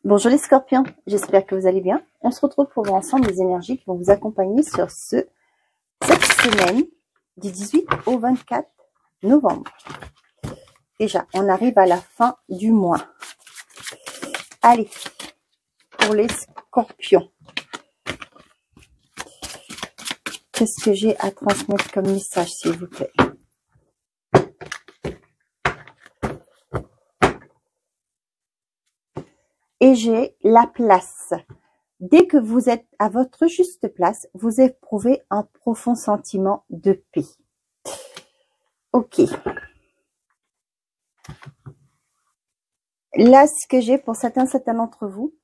Bonjour les scorpions, j'espère que vous allez bien. On se retrouve pour voir ensemble les énergies qui vont vous accompagner sur cette semaine du 18 au 24 novembre. Déjà, on arrive à la fin du mois. Allez, pour les scorpions. Qu'est-ce que j'ai à transmettre comme message, s'il vous plaît? Et j'ai la place. Dès que vous êtes à votre juste place, vous éprouvez un profond sentiment de paix. Ok. Là, ce que j'ai pour certains d'entre vous,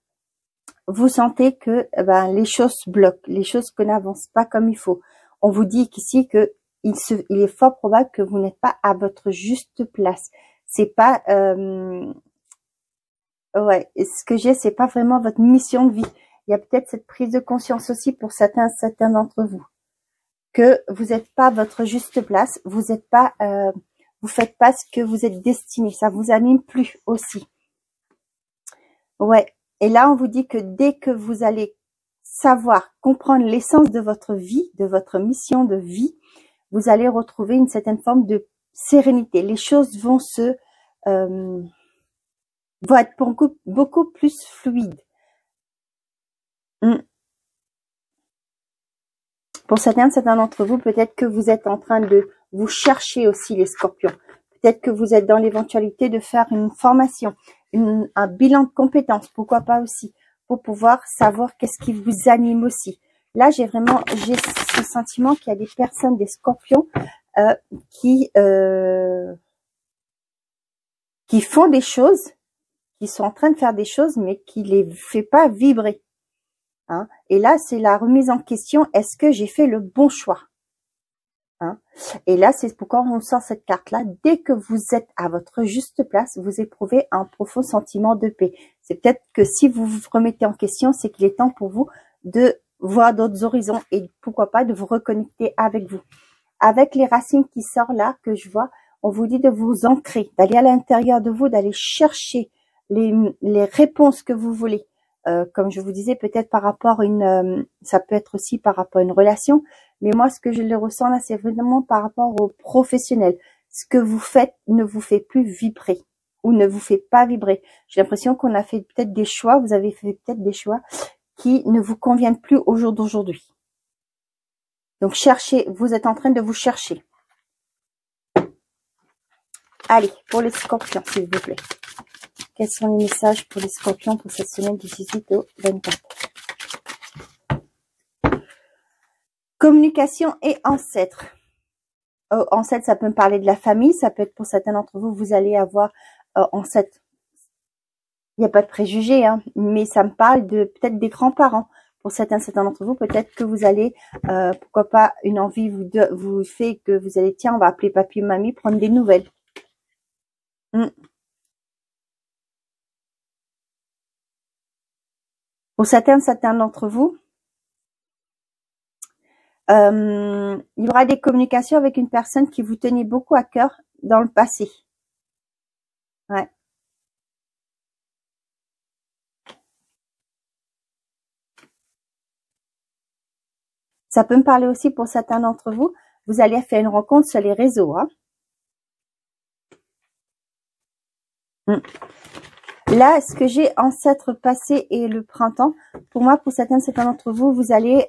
vous sentez que les choses bloquent, les choses que n'avancent pas comme il faut. On vous dit qu'ici que il est fort probable que vous n'êtes pas à votre juste place. C'est pas ce que j'ai, c'est pas vraiment votre mission de vie. Il y a peut-être cette prise de conscience aussi pour certains d'entre vous, que vous n'êtes pas à votre juste place, vous n'êtes pas, vous faites pas ce que vous êtes destiné, ça vous anime plus aussi. Ouais. Et là, on vous dit que dès que vous allez savoir, comprendre l'essence de votre vie, de votre mission de vie, vous allez retrouver une certaine forme de sérénité. Les choses vont vont être beaucoup plus fluides. Pour certains d'entre vous, peut-être que vous êtes en train de vous chercher aussi, les scorpions. Peut-être que vous êtes dans l'éventualité de faire une formation, un bilan de compétences, pourquoi pas aussi, pour pouvoir savoir qu'est-ce qui vous anime aussi. Là, j'ai ce sentiment qu'il y a des personnes, des scorpions, qui font des choses, qui sont en train de faire des choses, mais qui les fait pas vibrer. Hein? Et là, c'est la remise en question. Est-ce que j'ai fait le bon choix? Hein? Et là, c'est pourquoi on sort cette carte-là. Dès que vous êtes à votre juste place, vous éprouvez un profond sentiment de paix. C'est peut-être que si vous vous remettez en question, c'est qu'il est temps pour vous de voir d'autres horizons et pourquoi pas de vous reconnecter avec vous. Avec les racines qui sortent là, que je vois, on vous dit de vous ancrer, d'aller à l'intérieur de vous, d'aller chercher les réponses que vous voulez. Comme je vous disais, peut-être par rapport à ça peut être aussi par rapport à une relation, mais moi, ce que je le ressens là, c'est vraiment par rapport au professionnel. Ce que vous faites ne vous fait plus vibrer ou ne vous fait pas vibrer. J'ai l'impression qu'on a fait peut-être des choix, vous avez fait peut-être des choix qui ne vous conviennent plus au jour d'aujourd'hui. Donc, cherchez, vous êtes en train de vous chercher. Allez, pour les scorpions, s'il vous plaît. Quels sont les messages pour les scorpions pour cette semaine du 18 au 24? Communication et ancêtres. Ancêtres, ça peut me parler de la famille. Ça peut être pour certains d'entre vous, vous allez avoir ancêtres. Il n'y a pas de préjugés, hein, mais ça me parle de peut-être des grands-parents. Pour certains d'entre vous, peut-être que vous allez, pourquoi pas, une envie vous fait que vous allez, tiens, on va appeler papy et mamie, prendre des nouvelles. Pour certains d'entre vous, il y aura des communications avec une personne qui vous tenait beaucoup à cœur dans le passé. Ouais. Ça peut me parler aussi pour certains d'entre vous. Vous allez faire une rencontre sur les réseaux. Hein. Là, ce que j'ai ancêtre passé et le printemps, pour moi, pour certains d'entre vous, vous allez...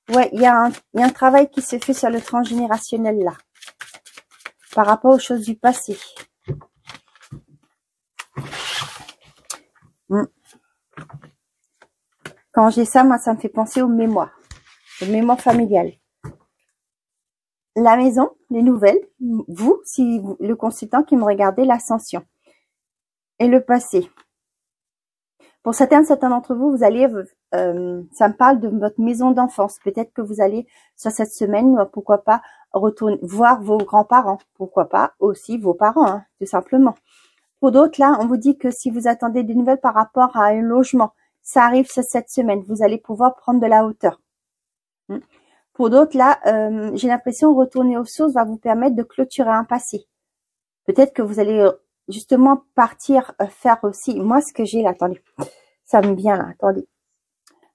ouais, il y a un travail qui se fait sur le transgénérationnel là. Par rapport aux choses du passé. Quand j'ai ça, moi, ça me fait penser aux mémoires familiales. La maison, les nouvelles, vous, si vous, le consultant qui me regardez, l'ascension et le passé. Pour certains d'entre vous, vous allez, ça me parle de votre maison d'enfance. Peut-être que vous allez, sur cette semaine, pourquoi pas, retourner voir vos grands-parents. Pourquoi pas aussi vos parents, hein, tout simplement. Pour d'autres, là, on vous dit que si vous attendez des nouvelles par rapport à un logement, ça arrive sur cette semaine. Vous allez pouvoir prendre de la hauteur. Pour d'autres, là, j'ai l'impression retourner aux sources va vous permettre de clôturer un passé. Peut-être que vous allez justement partir faire aussi. Moi, ce que j'ai là, attendez, ça me vient là, attendez.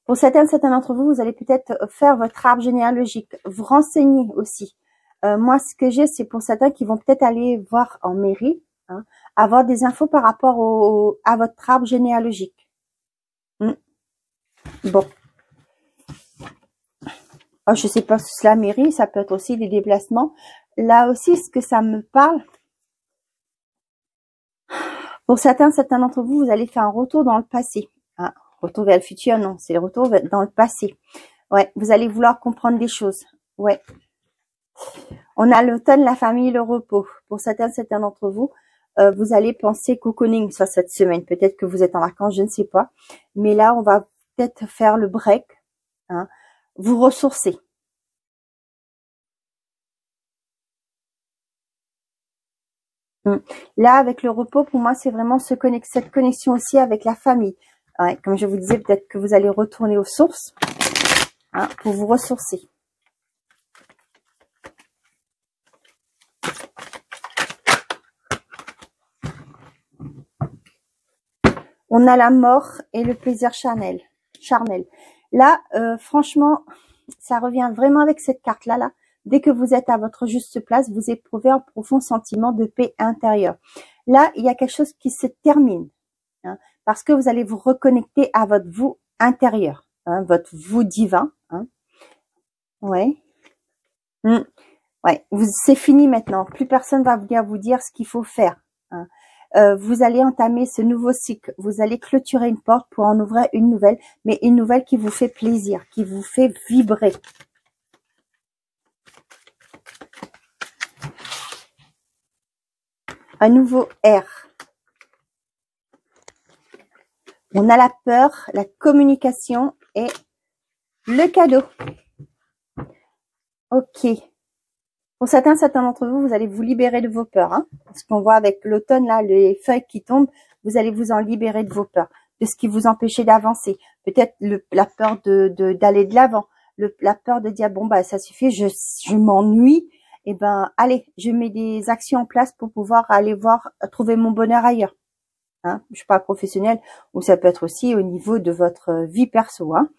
Pour certains d'entre vous, vous allez peut-être faire votre arbre généalogique, vous renseigner aussi. Moi, ce que j'ai, c'est pour certains qui vont peut-être aller voir en mairie, hein, avoir des infos par rapport à votre arbre généalogique. Bon. Oh, je sais pas si c'est la mairie, ça peut être aussi des déplacements. Là aussi, ce que ça me parle, pour certains d'entre vous, vous allez faire un retour dans le passé. Hein, retour vers le futur, non, c'est le retour dans le passé. Ouais, vous allez vouloir comprendre des choses. Ouais. On a l'automne, la famille, le repos. Pour certains d'entre vous, vous allez penser cocooning ça cette semaine. Peut-être que vous êtes en vacances, je ne sais pas. Mais là, on va peut-être faire le break. Hein, vous ressourcer. Là, avec le repos, pour moi, c'est vraiment cette connexion aussi avec la famille. Ouais, comme je vous disais, peut-être que vous allez retourner aux sources, hein, pour vous ressourcer. On a la mort et le plaisir charnel. Là, franchement, ça revient vraiment avec cette carte-là. Là. Dès que vous êtes à votre juste place, vous éprouvez un profond sentiment de paix intérieure. Là, il y a quelque chose qui se termine. Hein, parce que vous allez vous reconnecter à votre vous intérieur. Hein, votre vous divin. Hein. Ouais. Ouais. C'est fini maintenant. Plus personne va venir vous dire ce qu'il faut faire. Hein. Vous allez entamer ce nouveau cycle. Vous allez clôturer une porte pour en ouvrir une nouvelle, mais une nouvelle qui vous fait plaisir, qui vous fait vibrer. Un nouveau air. On a la peur, la communication et le cadeau. Ok. Pour certains d'entre vous, vous allez vous libérer de vos peurs. Hein, parce qu'on voit avec l'automne, là, les feuilles qui tombent, vous allez vous en libérer de vos peurs, de ce qui vous empêchait d'avancer. Peut-être la peur d'aller de l'avant, la peur de dire, bon, bah ça suffit, je m'ennuie. Eh ben, allez, je mets des actions en place pour pouvoir aller trouver mon bonheur ailleurs. Hein, je suis pas professionnelle, ou ça peut être aussi au niveau de votre vie perso. Hein.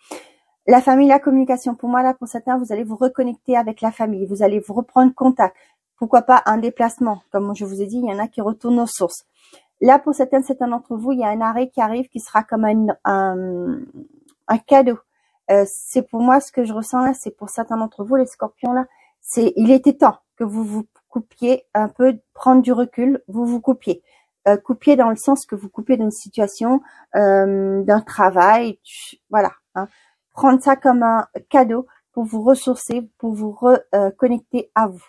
La famille, la communication. Pour moi, là, pour certains, vous allez vous reconnecter avec la famille. Vous allez vous reprendre contact. Pourquoi pas un déplacement. Comme je vous ai dit, il y en a qui retournent aux sources. Là, pour certains d'entre vous, il y a un arrêt qui arrive qui sera comme un cadeau. C'est pour moi ce que je ressens là. C'est pour certains d'entre vous, les scorpions là. Il était temps que vous vous coupiez un peu, prendre du recul. Vous coupiez. Coupiez dans le sens que vous coupiez d'une situation, d'un travail. Voilà. Hein. Prendre ça comme un cadeau pour vous ressourcer, pour vous reconnecter à vous.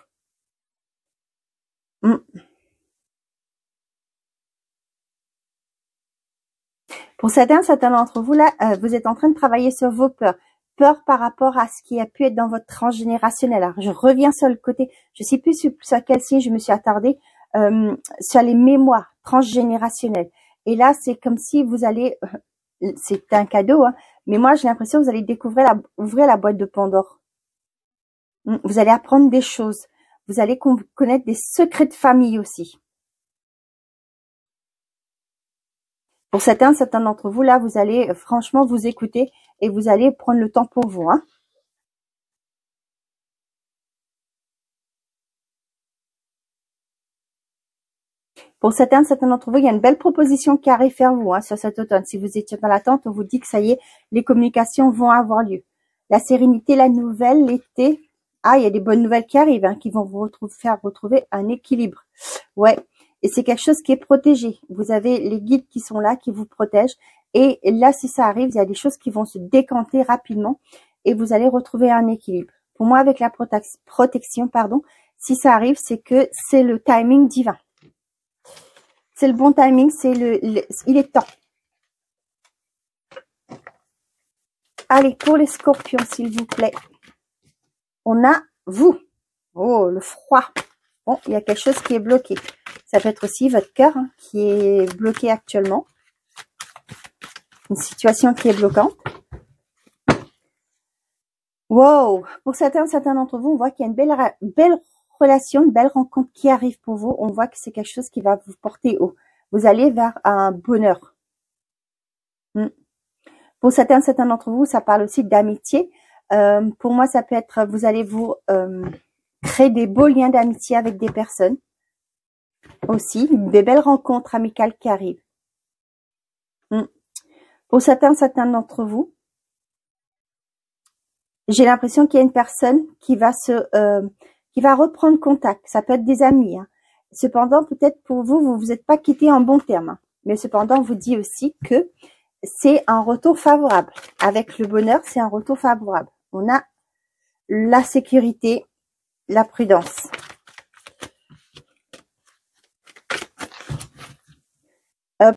Pour certains d'entre vous, là, vous êtes en train de travailler sur vos peurs. Peur par rapport à ce qui a pu être dans votre transgénérationnel. Alors, je reviens sur le côté, je sais plus sur quel signe je me suis attardée, sur les mémoires transgénérationnelles. Et là, c'est comme si vous allez, c'est un cadeau, hein, mais moi, j'ai l'impression que vous allez ouvrir la boîte de Pandore. Vous allez apprendre des choses. Vous allez connaître des secrets de famille aussi. Pour certains d'entre vous, là, vous allez franchement vous écouter et vous allez prendre le temps pour vous. Hein. Pour certains d'entre vous, il y a une belle proposition qui arrive vers vous, hein, sur cet automne. Si vous étiez dans l'attente, on vous dit que ça y est, les communications vont avoir lieu. La sérénité, la nouvelle, l'été. Ah, il y a des bonnes nouvelles qui arrivent, hein, qui vont vous faire retrouver un équilibre. Ouais. Et c'est quelque chose qui est protégé. Vous avez les guides qui sont là, qui vous protègent. Et là, si ça arrive, il y a des choses qui vont se décanter rapidement et vous allez retrouver un équilibre. Pour moi, avec la protection, si ça arrive, c'est que c'est le timing divin. C'est le bon timing, il est temps. Allez, pour les scorpions, s'il vous plaît. On a vous. Oh, le froid. Bon, il y a quelque chose qui est bloqué. Ça peut être aussi votre cœur, hein, qui est bloqué actuellement. Une situation qui est bloquante. Wow. Pour certains d'entre vous, on voit qu'il y a une belle relation, une belle rencontre qui arrive pour vous. On voit que c'est quelque chose qui va vous porter haut. Vous allez vers un bonheur. Pour certains d'entre vous, ça parle aussi d'amitié. Pour moi, ça peut être, vous allez vous créer des beaux liens d'amitié avec des personnes. Aussi, des belles rencontres amicales qui arrivent. Pour certains d'entre vous, j'ai l'impression qu'il y a une personne qui va qui va reprendre contact. Ça peut être des amis. Hein. Cependant, peut-être pour vous, vous vous êtes pas quitté en bon terme. Hein. Mais cependant, on vous dit aussi que c'est un retour favorable. Avec le bonheur, c'est un retour favorable. On a la sécurité, la prudence.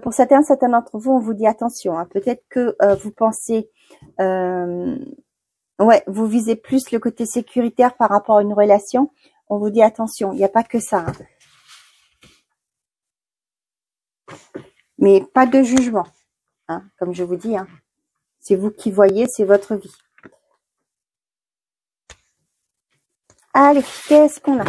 Pour certains d'entre vous, on vous dit attention. Hein. Peut-être que vous pensez, ouais, vous visez plus le côté sécuritaire par rapport à une relation. On vous dit attention, il n'y a pas que ça. Hein. Mais pas de jugement. Hein, comme je vous dis, hein. C'est vous qui voyez, c'est votre vie. Allez, qu'est-ce qu'on a?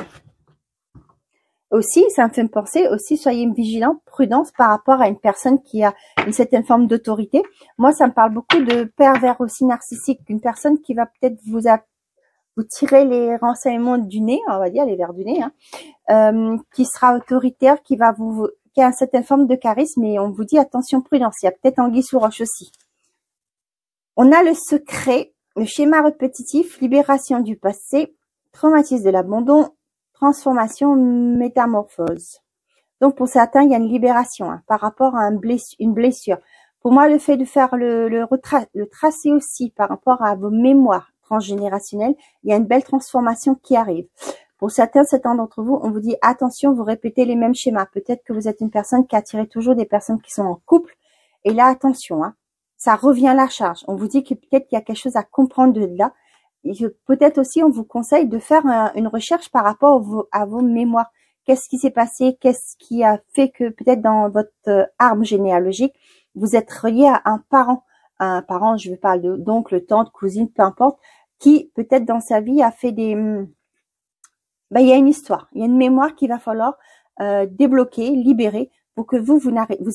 Aussi, ça me fait me penser, aussi, soyez vigilants, prudence par rapport à une personne qui a une certaine forme d'autorité. Moi, ça me parle beaucoup de pervers aussi narcissique, une personne qui va peut-être vous tirer les renseignements du nez, on va dire, les vers du nez, hein, qui sera autoritaire, qui a une certaine forme de charisme, et on vous dit attention, prudence, il y a peut-être anguille sous roche aussi. On a le secret, le schéma répétitif, libération du passé, traumatisme de l'abandon, transformation, métamorphose. Donc pour certains, il y a une libération hein, par rapport à une blessure. Pour moi, le fait de faire le tracé aussi par rapport à vos mémoires transgénérationnelles, il y a une belle transformation qui arrive. Pour certains d'entre vous, on vous dit attention, vous répétez les mêmes schémas. Peut-être que vous êtes une personne qui attire toujours des personnes qui sont en couple. Et là, attention, hein, ça revient à la charge. On vous dit que peut-être qu'il y a quelque chose à comprendre de là. Peut-être aussi, on vous conseille de faire une recherche par rapport à vos mémoires. Qu'est-ce qui s'est passé? Qu'est-ce qui a fait que peut-être dans votre arbre généalogique, vous êtes relié à un parent? Un parent, je veux parler d'oncle, tante, cousine, peu importe, qui peut-être dans sa vie a fait des... Ben, il y a une histoire, il y a une mémoire qu'il va falloir débloquer, libérer pour que vous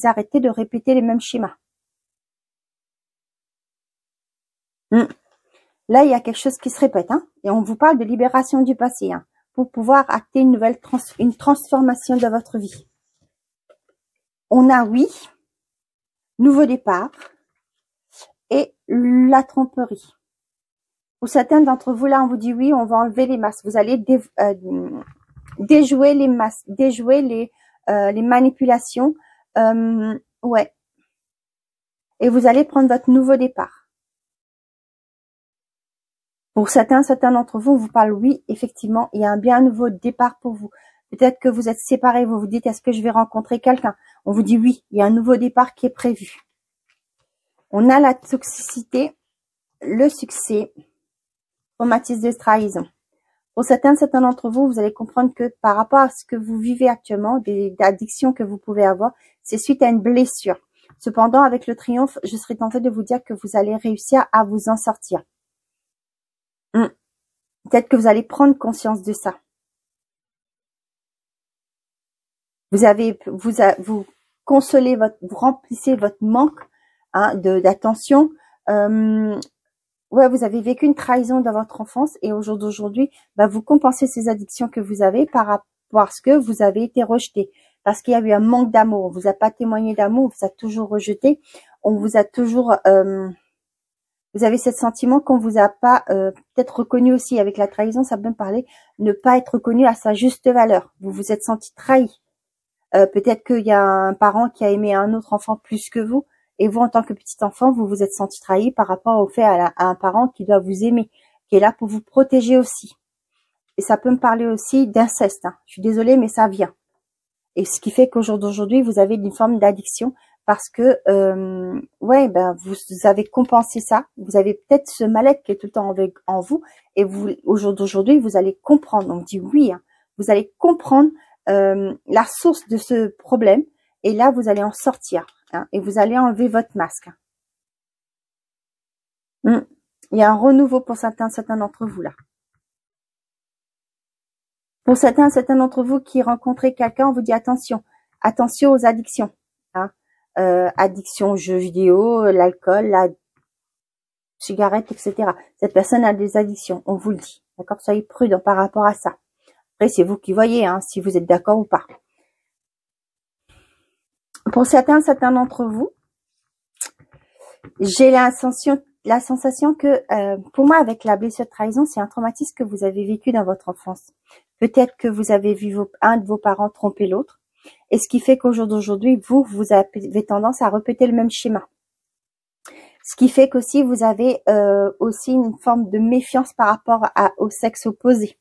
arrêtez de répéter les mêmes schémas. Là, il y a quelque chose qui se répète, hein, et on vous parle de libération du passé, hein, pour pouvoir acter une transformation de votre vie. On a oui, nouveau départ et la tromperie. Pour certains d'entre vous, là, on vous dit oui, on va enlever les masques. Vous allez déjouer les masques, déjouer les manipulations, ouais. Et vous allez prendre votre nouveau départ. Pour certains d'entre vous, on vous parle oui, effectivement, il y a bien un nouveau départ pour vous. Peut-être que vous êtes séparés, vous vous dites, est-ce que je vais rencontrer quelqu'un? On vous dit oui, il y a un nouveau départ qui est prévu. On a la toxicité, le succès, traumatisme de trahison. Pour certains d'entre vous, vous allez comprendre que par rapport à ce que vous vivez actuellement, des addictions que vous pouvez avoir, c'est suite à une blessure. Cependant, avec le triomphe, je serais tentée de vous dire que vous allez réussir à vous en sortir. Peut-être que vous allez prendre conscience de ça. Vous consolez vous remplissez votre manque hein, d'attention. Ouais, vous avez vécu une trahison dans votre enfance et au jour d'aujourd'hui, bah, vous compensez ces addictions que vous avez parce que vous avez été rejeté, parce qu'il y a eu un manque d'amour. On vous a pas témoigné d'amour, on vous a toujours rejeté, on vous a toujours vous avez ce sentiment qu'on vous a pas peut-être reconnu aussi avec la trahison, ça peut me parler, ne pas être reconnu à sa juste valeur. Vous vous êtes senti trahi. Peut-être qu'il y a un parent qui a aimé un autre enfant plus que vous, et vous, en tant que petit enfant, vous vous êtes senti trahi par rapport au fait à un parent qui doit vous aimer, qui est là pour vous protéger aussi. Et ça peut me parler aussi d'inceste. Hein. Je suis désolée, mais ça vient. Et ce qui fait qu'au jour d'aujourd'hui, vous avez une forme d'addiction parce que, ouais, ben vous avez compensé ça. Vous avez peut-être ce mal-être qui est tout le temps en vous, et vous, au jour d'aujourd'hui, vous allez comprendre. On dit oui, hein, vous allez comprendre la source de ce problème, et là, vous allez en sortir, hein, et vous allez enlever votre masque. Il y a un renouveau pour certains d'entre vous là. Pour certains d'entre vous qui rencontrez quelqu'un, on vous dit attention aux addictions. Hein. Addiction aux jeux vidéo, l'alcool, la cigarette, etc. Cette personne a des addictions, on vous le dit. D'accord? Soyez prudent par rapport à ça. Après, c'est vous qui voyez, hein, si vous êtes d'accord ou pas. Pour certains d'entre vous, j'ai la sensation que, pour moi, avec la blessure de trahison, c'est un traumatisme que vous avez vécu dans votre enfance. Peut-être que vous avez vu un de vos parents tromper l'autre. Et ce qui fait qu'au jour d'aujourd'hui, vous avez tendance à répéter le même schéma. Ce qui fait qu'aussi, vous avez aussi une forme de méfiance par rapport au sexe opposé.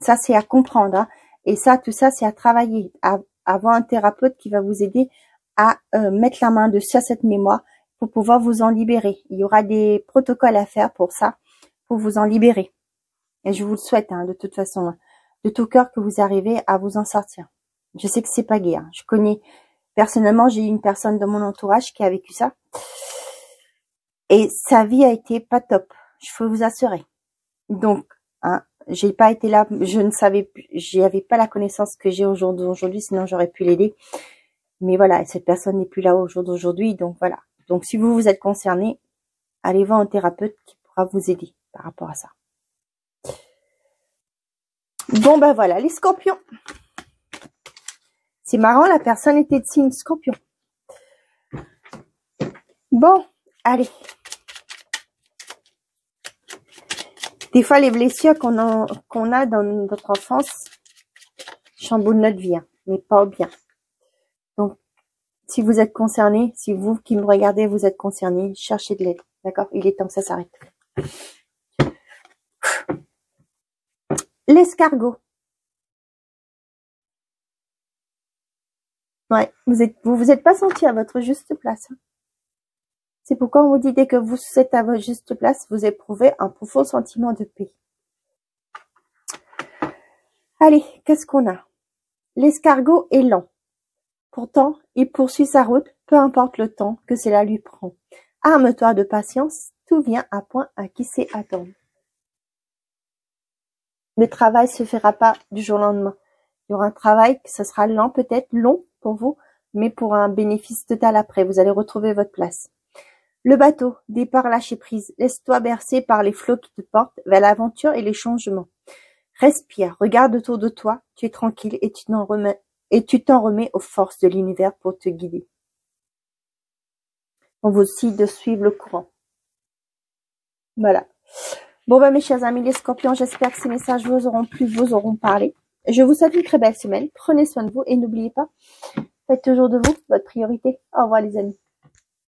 Ça, c'est à comprendre. Hein. Et ça, tout ça, c'est à travailler. À avoir un thérapeute qui va vous aider à mettre la main dessus à cette mémoire pour pouvoir vous en libérer. Il y aura des protocoles à faire pour ça, pour vous en libérer. Et je vous le souhaite, hein, de toute façon, hein, de tout cœur que vous arrivez à vous en sortir. Je sais que c'est pas gai. Hein. Je connais, personnellement, j'ai eu une personne dans mon entourage qui a vécu ça. Et sa vie a été pas top. Je peux vous assurer. Donc, hein, j'ai pas été là, je ne savais, j'avais pas la connaissance que j'ai aujourd'hui, sinon j'aurais pu l'aider. Mais voilà, cette personne n'est plus là au jour d'aujourd'hui, donc voilà. Donc si vous êtes concerné, allez voir un thérapeute qui pourra vous aider par rapport à ça. Bon ben voilà, les scorpions. C'est marrant, la personne était de signe scorpion. Bon, allez. Des fois, les blessures qu'on a dans notre enfance chamboulent notre vie, hein, mais pas bien. Donc, si vous êtes concerné, si vous qui me regardez, vous êtes concerné, cherchez de l'aide. D'accord? Il est temps que ça s'arrête. L'escargot. Ouais, vous êtes pas senti à votre juste place. Hein. C'est pourquoi on vous dit dès que vous êtes à votre juste place, vous éprouvez un profond sentiment de paix. Allez, qu'est-ce qu'on a? L'escargot est lent. Pourtant, il poursuit sa route, peu importe le temps que cela lui prend. Arme-toi de patience, tout vient à point à qui sait attendre. Le travail se fera pas du jour au lendemain. Il y aura un travail, ça sera lent peut-être, long pour vous, mais pour un bénéfice total après. Vous allez retrouver votre place. Le bateau, départ lâcher prise. Laisse-toi bercer par les flots qui te portent vers l'aventure et les changements. Respire, regarde autour de toi, tu es tranquille et tu t'en remets aux forces de l'univers pour te guider. On vous aussi de suivre le courant. Voilà. Bon mes chers amis les scorpions, j'espère que ces messages vous auront plu, vous auront parlé. Je vous souhaite une très belle semaine. Prenez soin de vous et n'oubliez pas, faites toujours de vous votre priorité. Au revoir les amis.